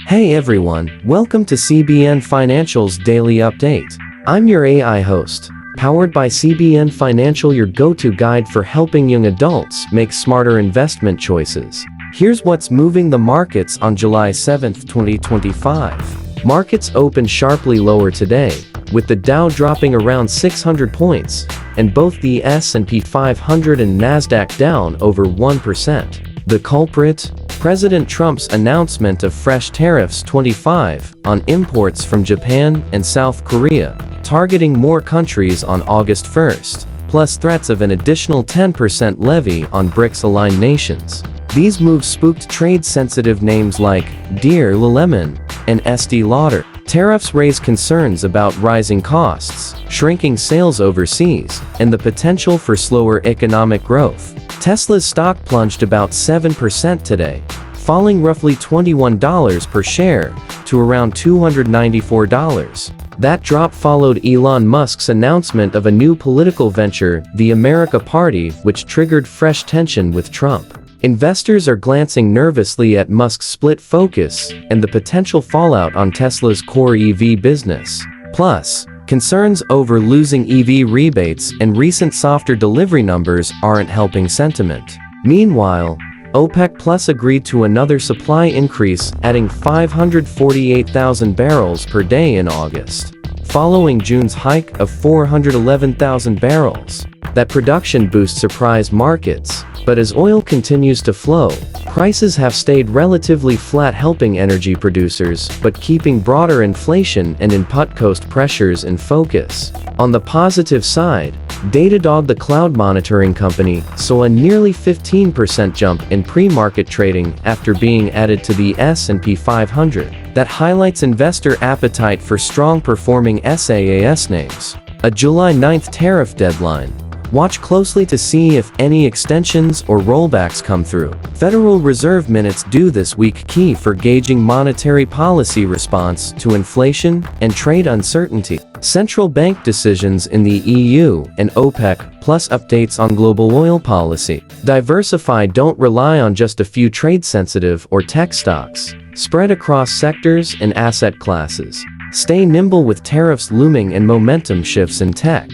Hey everyone, welcome to CBN Financial's Daily Update. I'm your AI host, powered by CBN Financial, your go-to guide for helping young adults make smarter investment choices. Here's what's moving the markets on July 7, 2025. Markets opened sharply lower today, with the Dow dropping around 600 points, and both the S&P 500 and Nasdaq down over 1%. The culprit? President Trump's announcement of fresh tariffs 25 on imports from Japan and South Korea, targeting more countries on August 1st, plus threats of an additional 10% levy on BRICS-aligned nations. These moves spooked trade-sensitive names like Deere Lululemon and Estée Lauder. Tariffs raise concerns about rising costs, shrinking sales overseas, and the potential for slower economic growth. Tesla's stock plunged about 7% today, falling roughly $21 per share to around $294. That drop followed Elon Musk's announcement of a new political venture, the America Party, which triggered fresh tension with Trump. Investors are glancing nervously at Musk's split focus and the potential fallout on Tesla's core EV business. Plus, concerns over losing EV rebates and recent softer delivery numbers aren't helping sentiment. Meanwhile, OPEC Plus agreed to another supply increase, adding 548,000 barrels per day in August, following June's hike of 411,000 barrels. That production boost surprised markets, but as oil continues to flow, prices have stayed relatively flat, helping energy producers but keeping broader inflation and input cost pressures in focus. On the positive side, Datadog, the cloud monitoring company, saw a nearly 15% jump in pre-market trading after being added to the S&P 500. That highlights investor appetite for strong-performing SaaS names. A July 9th tariff deadline. Watch closely to see if any extensions or rollbacks come through. Federal Reserve minutes due this week, key for gauging monetary policy response to inflation and trade uncertainty. Central bank decisions in the EU and OPEC, plus updates on global oil policy. Diversify, don't rely on just a few trade-sensitive or tech stocks. Spread across sectors and asset classes. Stay nimble with tariffs looming and momentum shifts in tech.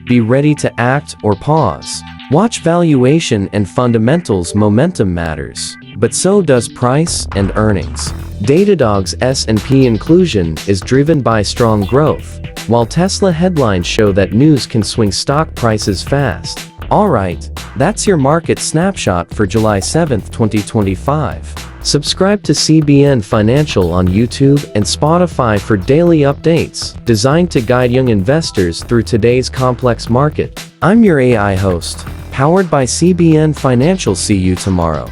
Be ready to act or pause. Watch valuation and fundamentals. Momentum matters, but so does price and earnings. Datadog's S&P inclusion is driven by strong growth, while Tesla headlines show that news can swing stock prices fast. Alright, that's your market snapshot for July 7, 2025. Subscribe to CBN Financial on YouTube and Spotify for daily updates designed to guide young investors through today's complex market. I'm your AI host, powered by CBN Financial. See you tomorrow.